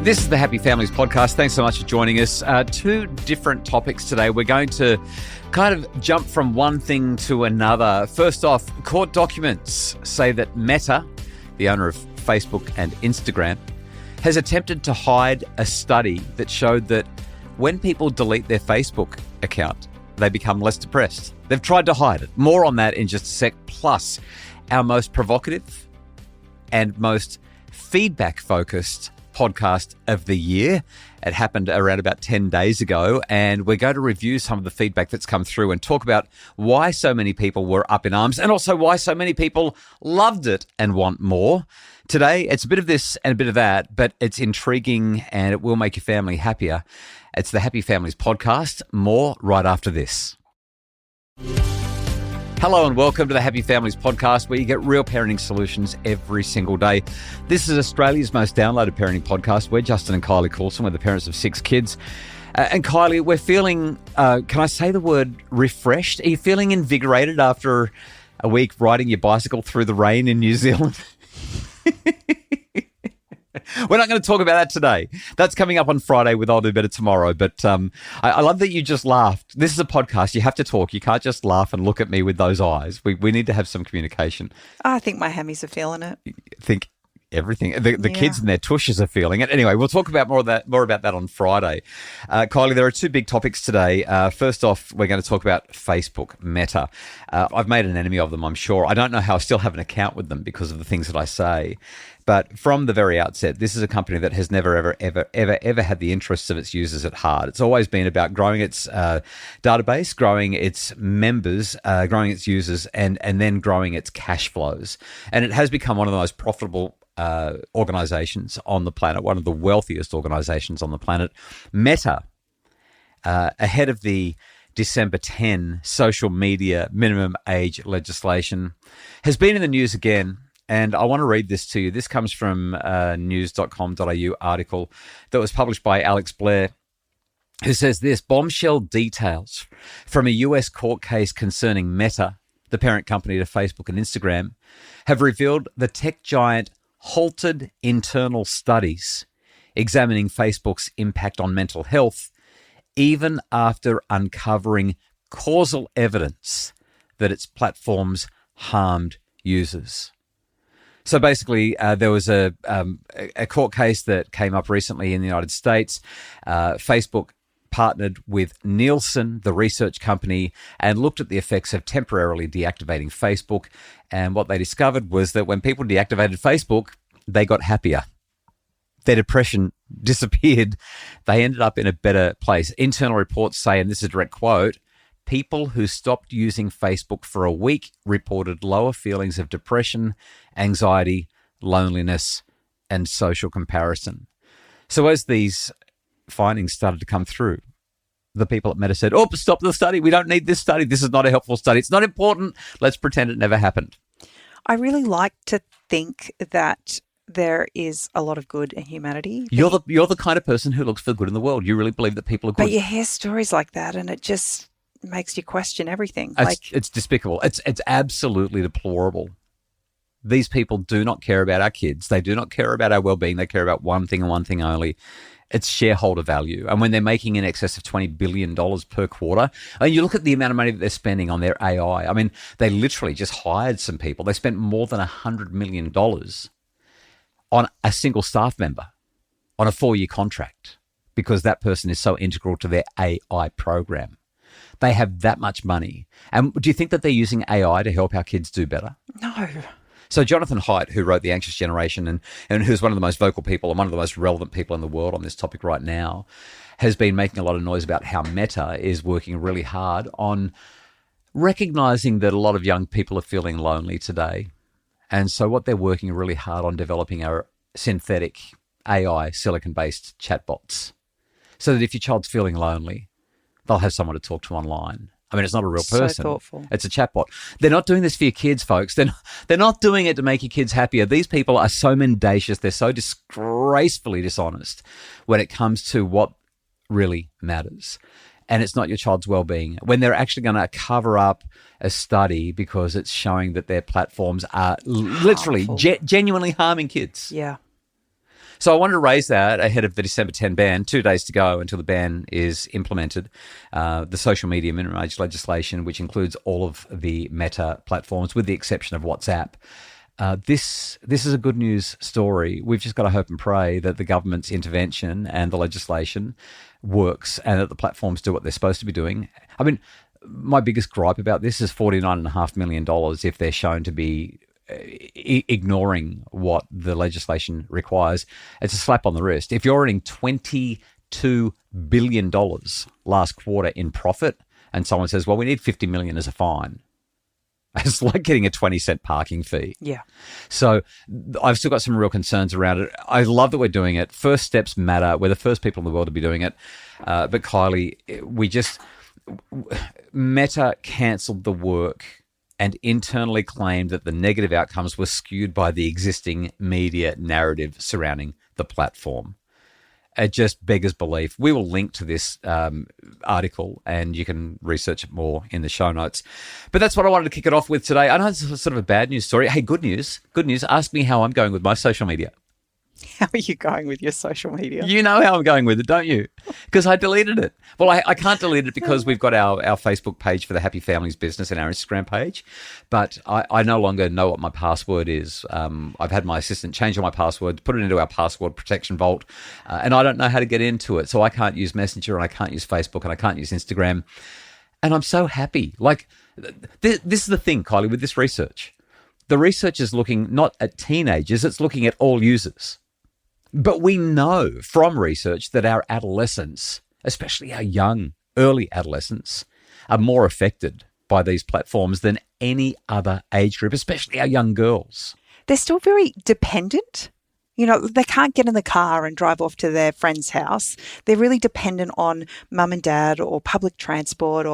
This is the Happy Families podcast. Thanks so much for joining us. Two different topics today. We're going to kind of jump from one thing to another. First off, court documents say that Meta, the owner of Facebook and Instagram, has attempted to hide a study that showed that when people delete their Facebook account, they become less depressed. They've tried to hide it. More on that in just a sec. Plus, our most provocative and most feedback-focused podcast of the year. It happened around about 10 days ago, and we're going to review some of the feedback that's come through and talk about why so many people were up in arms and also why so many people loved it and want more. Today, it's a bit of this and a bit of that, but it's intriguing and it will make your family happier. It's the Happy Families podcast. More right after this. Hello and welcome to the Happy Families podcast, where you get real parenting solutions every single day. This is Australia's most downloaded parenting podcast. We're Justin and Kylie Coulson. We're the parents of 6 kids. And Kylie, we're feeling, can I say the word refreshed? Are you feeling invigorated after a week riding your bicycle through the rain in New Zealand? We're not going to talk about that today. That's coming up on Friday with I'll Do Better Tomorrow. But I love that you just laughed. This is a podcast. You have to talk. You can't just laugh and look at me with those eyes. We need to have some communication. I think my hammies are feeling it. I think everything. The kids and their tushes are feeling it. Anyway, we'll talk about more about that on Friday. Kylie, there are 2 big topics today. First off, we're going to talk about Facebook, Meta. I've made an enemy of them, I'm sure. I don't know how I still have an account with them because of the things that I say. But from the very outset, this is a company that has never, ever had the interests of its users at heart. It's always been about growing its database, growing its members, growing its users, and then growing its cash flows. And it has become one of the most profitable organizations on the planet, one of the wealthiest organizations on the planet. Meta, ahead of the December 10 social media minimum age legislation, has been in the news again. And I want to read this to you. This comes from a news.com.au article that was published by Alex Blair, who says this: bombshell details from a US court case concerning Meta, the parent company to Facebook and Instagram, have revealed the tech giant halted internal studies examining Facebook's impact on mental health, even after uncovering causal evidence that its platforms harmed users. So basically, there was a court case that came up recently in the United States. Facebook partnered with Nielsen, the research company, and looked at the effects of temporarily deactivating Facebook. And what they discovered was that when people deactivated Facebook, they got happier. Their depression disappeared. They ended up in a better place. Internal reports say, and this is a direct quote, people who stopped using Facebook for a week reported lower feelings of depression, anxiety, loneliness, and social comparison. So as these findings started to come through, the people at Meta said, oh, stop the study. We don't need this study. This is not a helpful study. It's not important. Let's pretend it never happened. I really like to think that there is a lot of good in humanity. You're the kind of person who looks for the good in the world. You really believe that people are good. But you hear stories like that and it just makes you question everything. It's despicable. It's absolutely deplorable. These people do not care about our kids. They do not care about our well-being. They care about one thing and one thing only. It's shareholder value. And when they're making in excess of $20 billion per quarter, and you look at the amount of money that they're spending on their AI. I mean, they literally just hired some people. They spent more than $100 million on a single staff member on a 4-year contract because that person is so integral to their AI program. They have that much money. And do you think that they're using AI to help our kids do better? No. So Jonathan Haidt, who wrote The Anxious Generation and who's one of the most vocal people and one of the most relevant people in the world on this topic right now, has been making a lot of noise about how Meta is working really hard on recognizing that a lot of young people are feeling lonely today. And so what they're working really hard on developing are synthetic AI silicon-based chatbots so that if your child's feeling lonely, they'll have someone to talk to online. I mean, it's not a real person. So thoughtful. It's a chatbot. They're not doing this for your kids, folks. They're not doing it to make your kids happier. These people are so mendacious. They're so disgracefully dishonest when it comes to what really matters. And it's not your child's well-being. When they're actually going to cover up a study because it's showing that their platforms are literally genuinely harming kids. Yeah. So I wanted to raise that ahead of the December 10 ban, 2 days to go until the ban is implemented. The social media minimum age legislation, which includes all of the Meta platforms with the exception of WhatsApp. This is a good news story. We've just got to hope and pray that the government's intervention and the legislation works and that the platforms do what they're supposed to be doing. I mean, my biggest gripe about this is $49.5 million if they're shown to be ignoring what the legislation requires. It's a slap on the wrist. If you're earning $22 billion last quarter in profit and someone says, well, we need $50 million as a fine, it's like getting a 20-cent parking fee. Yeah. So I've still got some real concerns around it. I love that we're doing it. First steps matter. We're the first people in the world to be doing it. But Kylie, Meta cancelled the work and internally claimed that the negative outcomes were skewed by the existing media narrative surrounding the platform. It just beggars belief. We will link to this article and you can research it more in the show notes. But that's what I wanted to kick it off with today. I know it's sort of a bad news story. Hey, good news. Good news. Ask me how I'm going with my social media. How are you going with your social media? You know how I'm going with it, don't you? Because I deleted it. Well, I can't delete it because we've got our Facebook page for the Happy Families business and our Instagram page. But I no longer know what my password is. I've had my assistant change all my password, put it into our password protection vault, and I don't know how to get into it. So I can't use Messenger and I can't use Facebook and I can't use Instagram. And I'm so happy. Like, this is the thing, Kylie, with this research. The research is looking not at teenagers, it's looking at all users. But we know from research that our adolescents, especially our young, early adolescents, are more affected by these platforms than any other age group, especially our young girls. They're still very dependent. You know, they can't get in the car and drive off to their friend's house. They're really dependent on mum and dad or public transport.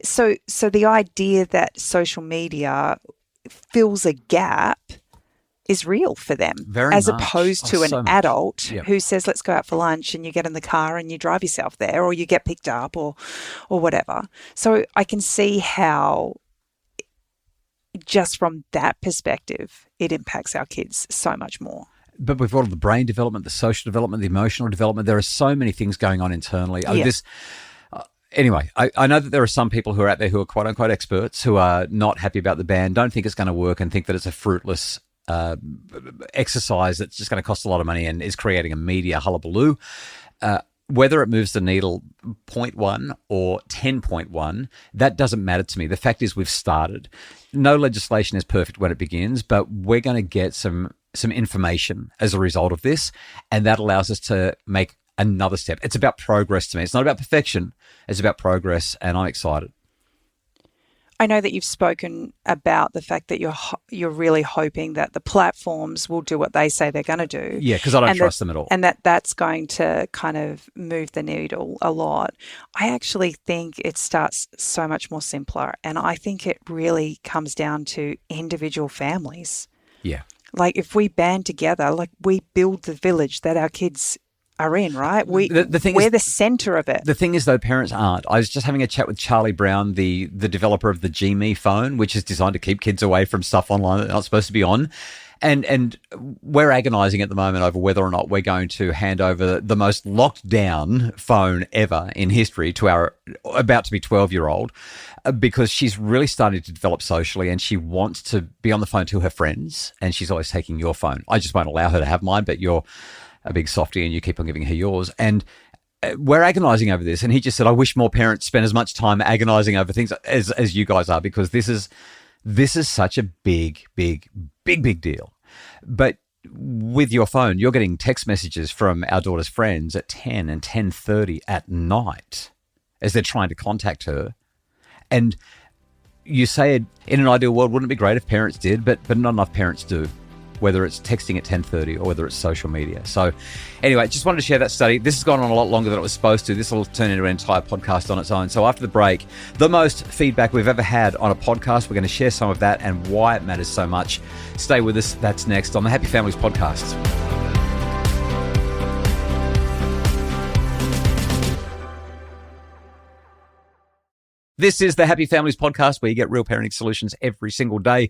So the idea that social media fills a gap is real for them. Very as much. Opposed to an adult Yep. who says, let's go out for lunch, and you get in the car and you drive yourself there, or you get picked up or whatever. So I can see how just from that perspective, it impacts our kids so much more. But we've got all the brain development, the social development, the emotional development. There are so many things going on internally. Yeah. Anyway, I know that there are some people who are out there who are quote unquote experts who are not happy about the ban, don't think it's going to work and think that it's a fruitless exercise that's just going to cost a lot of money and is creating a media hullabaloo. Whether it moves the needle 0.1 or 10.1, that doesn't matter to me. The fact is we've started. No legislation is perfect when it begins, but we're going to get some information as a result of this, and that allows us to make another step. It's about progress to me. It's not about perfection. It's about progress, and I'm excited. I know that you've spoken about the fact that you're really hoping that the platforms will do what they say they're going to do. Yeah, because I don't trust them at all. And that's going to kind of move the needle a lot. I actually think it starts so much more simpler. And I think it really comes down to individual families. Yeah. Like if we band together, like we build the village that our kids are in, right? We're the center of it. The thing is, though, parents aren't. I was just having a chat with Charlie Brown, the developer of the Gme phone, which is designed to keep kids away from stuff online that they're not supposed to be on. And we're agonising at the moment over whether or not we're going to hand over the most locked down phone ever in history to our about to be 12-year-old because she's really starting to develop socially and she wants to be on the phone to her friends and she's always taking your phone. I just won't allow her to have mine, but you're a big softie and you keep on giving her yours. And we're agonising over this. And he just said, I wish more parents spend as much time agonising over things as you guys are, because this is such a big deal. But with your phone, you're getting text messages from our daughter's friends at 10 and 10:30 at night as they're trying to contact her. And you say in an ideal world, wouldn't it be great if parents did? But not enough parents do, whether it's texting at 10:30 or whether it's social media. So anyway, just wanted to share that study. This has gone on a lot longer than it was supposed to. This will turn into an entire podcast on its own. So after the break, the most feedback we've ever had on a podcast, we're going to share some of that and why it matters so much. Stay with us. That's next on the Happy Families podcast. This is the Happy Families podcast where you get real parenting solutions every single day.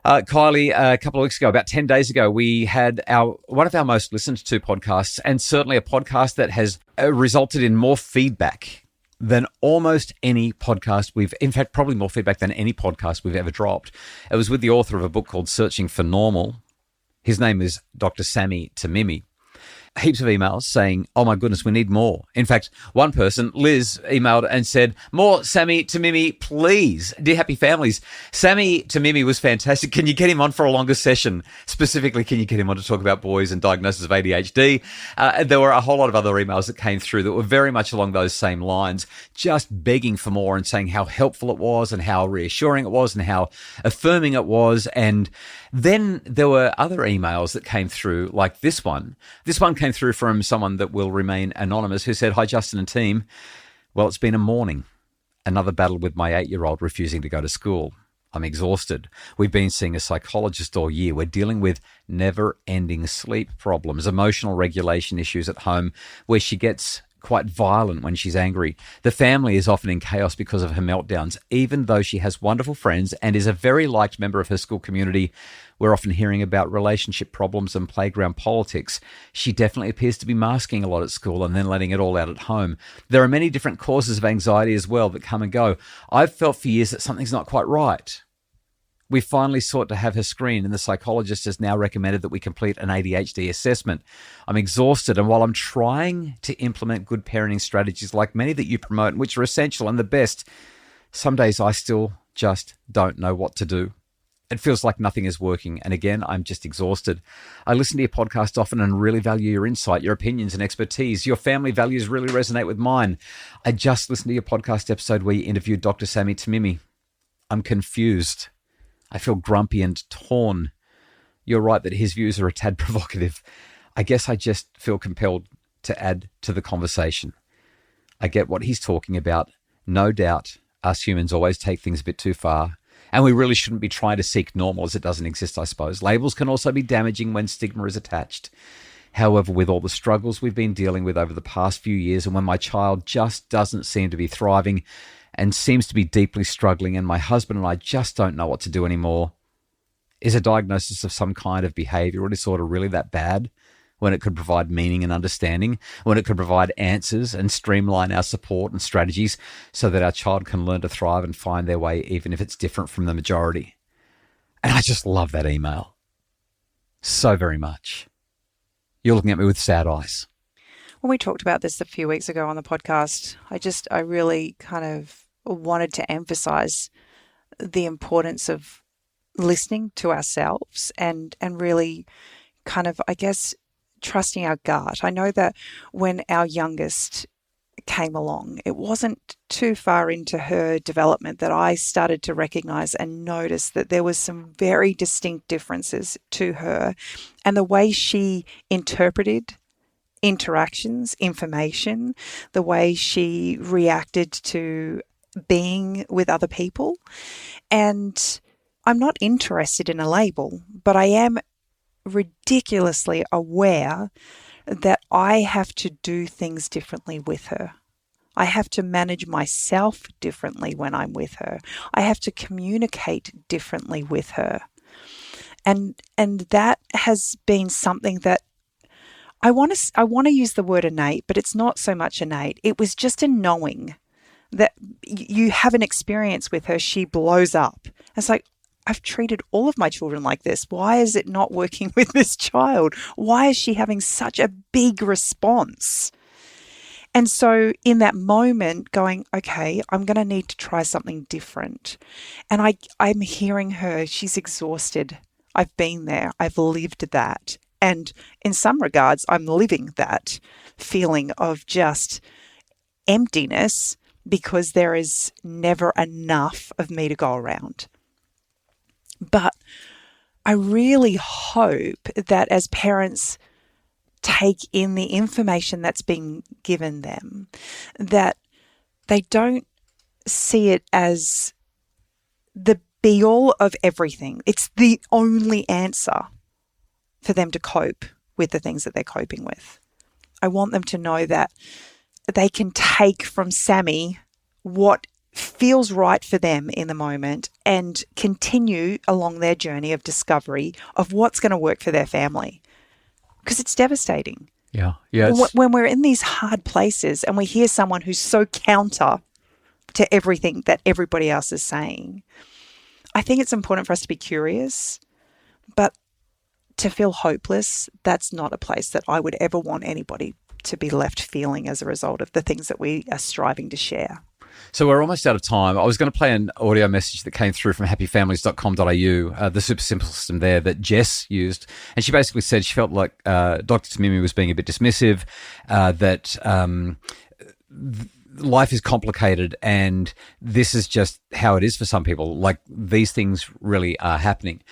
Kylie, a couple of weeks ago, about 10 days ago, we had one of our most listened to podcasts, and certainly a podcast that has resulted in more feedback than almost any podcast in fact, probably more feedback than any podcast we've ever dropped. It was with the author of a book called Searching for Normal. His name is Dr. Sammy Tamimi. Heaps of emails saying, oh my goodness, we need more. In fact, one person, Liz, emailed and said, more Sammy Tamimi, please. Dear Happy Families, Sammy Tamimi was fantastic. Can you get him on for a longer session? Specifically, can you get him on to talk about boys and diagnoses of ADHD? There were a whole lot of other emails that came through that were very much along those same lines, just begging for more and saying how helpful it was and how reassuring it was and how affirming it was. And then there were other emails that came through, like this one. This one came through from someone that will remain anonymous who said, hi, Justin and team. Well, it's been a morning. Another battle with my 8-year-old refusing to go to school. I'm exhausted. We've been seeing a psychologist all year. We're dealing with never-ending sleep problems, emotional regulation issues at home where she gets quite violent when she's angry. The family is often in chaos because of her meltdowns. Even though she has wonderful friends and is a very liked member of her school community, we're often hearing about relationship problems and playground politics. She definitely appears to be masking a lot at school and then letting it all out at home. There are many different causes of anxiety as well that come and go. I've felt for years that something's not quite right. We finally sought to have her screened, and the psychologist has now recommended that we complete an ADHD assessment. I'm exhausted, and while I'm trying to implement good parenting strategies like many that you promote, which are essential and the best, some days I still just don't know what to do. It feels like nothing is working, and again, I'm just exhausted. I listen to your podcast often and really value your insight, your opinions and expertise. Your family values really resonate with mine. I just listened to your podcast episode where you interviewed Dr. Sammy Tamimi. I'm confused. I feel grumpy and torn. You're right that his views are a tad provocative. I guess I just feel compelled to add to the conversation. I get what he's talking about. No doubt us humans always take things a bit too far, and we really shouldn't be trying to seek normal as it doesn't exist, I suppose. Labels can also be damaging when stigma is attached. However, with all the struggles we've been dealing with over the past few years, and when my child just doesn't seem to be thriving and seems to be deeply struggling, and my husband and I just don't know what to do anymore. Is a diagnosis of some kind of behaviour or disorder really that bad when it could provide meaning and understanding, when it could provide answers and streamline our support and strategies so that our child can learn to thrive and find their way even if it's different from the majority? And I just love that email so very much. You're looking at me with sad eyes. When we talked about this a few weeks ago on the podcast, I really kind of wanted to emphasize the importance of listening to ourselves and really kind of, I guess, trusting our gut. I know that when our youngest came along, it wasn't too far into her development that I started to recognize and notice that there was some very distinct differences to her and the way she interpreted interactions, information, the way she reacted to being with other people. And I'm not interested in a label, but I am ridiculously aware that I have to do things differently with her. I have to manage myself differently when I'm with her. I have to communicate differently with her. And that has been something that I want to use the word innate, but it's not so much innate. It was just a knowing that you have an experience with her, she blows up. It's like, I've treated all of my children like this. Why is it not working with this child? Why is she having such a big response? And so in that moment going, okay, I'm going to need to try something different. And I'm hearing her, she's exhausted. I've been there. I've lived that. And in some regards, I'm living that feeling of just emptiness because there is never enough of me to go around. But I really hope that as parents take in the information that's being given them, that they don't see it as the be-all of everything. It's the only answer for them to cope with the things that they're coping with. I want them to know that they can take from Sammy what feels right for them in the moment and continue along their journey of discovery of what's going to work for their family. Because it's devastating. Yeah. When we're in these hard places and we hear someone who's so counter to everything that everybody else is saying, I think it's important for us to be curious, but to feel hopeless, that's not a place that I would ever want anybody to be left feeling as a result of the things that we are striving to share. So we're almost out of time. I was going to play an audio message that came through from happyfamilies.com.au, the super simple system there that Jess used. And she basically said she felt like Dr. Tamimi was being a bit dismissive, that life is complicated and this is just how it is for some people. Like these things really are happening.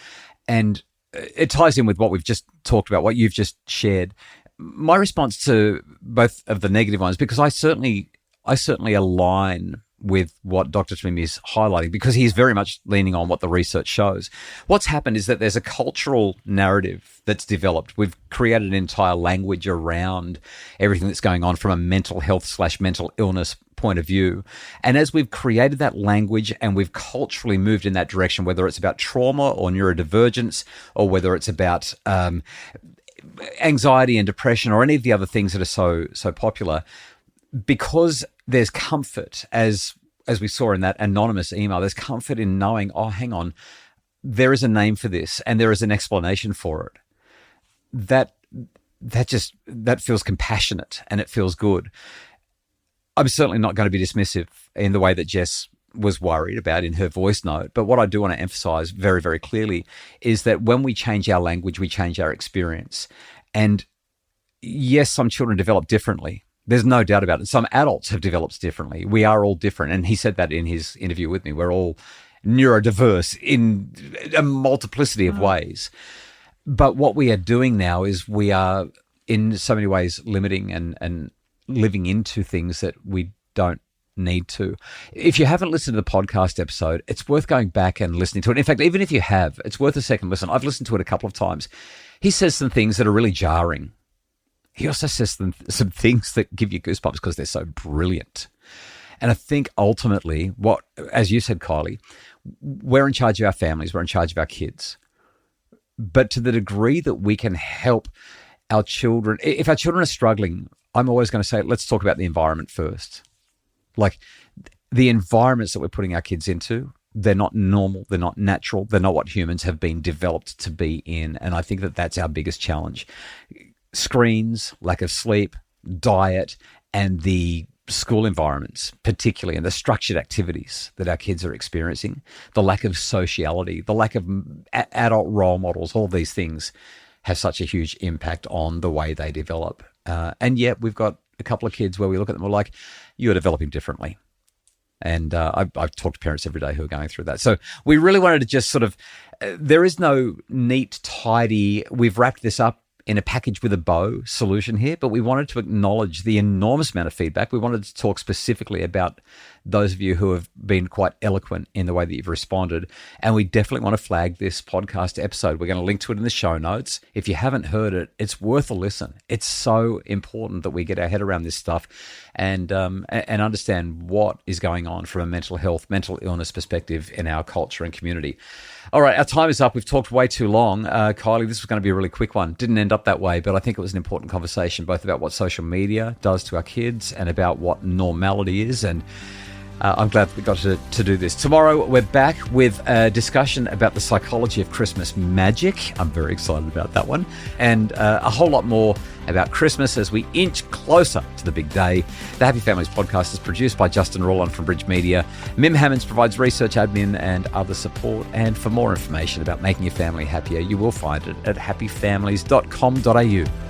And it ties in with what we've just talked about, what you've just shared. My response to both of the negative ones, because I certainly align with what Dr. Tamimi is highlighting, because he's very much leaning on what the research shows. What's happened is that there's a cultural narrative that's developed. We've created an entire language around everything that's going on from a mental health/mental illness point of view. And as we've created that language and we've culturally moved in that direction, whether it's about trauma or neurodivergence, or whether it's about anxiety and depression or any of the other things that are so popular, because there's comfort, as we saw in that anonymous email, there's comfort in knowing, oh, hang on, there is a name for this and there is an explanation for it. That feels compassionate and it feels good. I'm certainly not going to be dismissive in the way that Jess was worried about in her voice note. But what I do want to emphasize very, very clearly is that when we change our language, we change our experience. And yes, some children develop differently. There's no doubt about it. Some adults have developed differently. We are all different. And he said that in his interview with me. We're all neurodiverse in a multiplicity of ways. But what we are doing now is we are in so many ways limiting and living into things that we don't need to. If you haven't listened to the podcast episode, it's worth going back and listening to it. In fact, even if you have, it's worth a second listen. I've listened to it a couple of times. He says some things that are really jarring. He also says some things that give you goosebumps because they're so brilliant. And I think ultimately what, as you said, Kylie, we're in charge of our families, we're in charge of our kids. But to the degree that we can help our children, if our children are struggling, I'm always going to say, let's talk about the environment first. Like the environments that we're putting our kids into, they're not normal, they're not natural, they're not what humans have been developed to be in. And I think that that's our biggest challenge. Screens, lack of sleep, diet, and the school environments, particularly, and the structured activities that our kids are experiencing, the lack of sociality, the lack of adult role models, all these things have such a huge impact on the way they develop. And yet we've got a couple of kids where we look at them, we're like, you're developing differently. And I've talked to parents every day who are going through that. So we really wanted to just sort of, there is no neat, tidy, we've wrapped this up in a package with a bow solution here, but we wanted to acknowledge the enormous amount of feedback. We wanted to talk specifically about those of you who have been quite eloquent in the way that you've responded. And we definitely want to flag this podcast episode. We're going to link to it in the show notes. If you haven't heard it, it's worth a listen. It's so important that we get our head around this stuff and understand what is going on from a mental health, mental illness perspective in our culture and community. All right, our time is up. We've talked way too long. Kylie, this was going to be a really quick one. Didn't end up that way, but I think it was an important conversation, both about what social media does to our kids and about what normality is. And I'm glad we got to do this. Tomorrow, we're back with a discussion about the psychology of Christmas magic. I'm very excited about that one. And a whole lot more about Christmas as we inch closer to the big day. The Happy Families podcast is produced by Justin Roland from Bridge Media. Mim Hammonds provides research, admin, and other support. And for more information about making your family happier, you will find it at happyfamilies.com.au.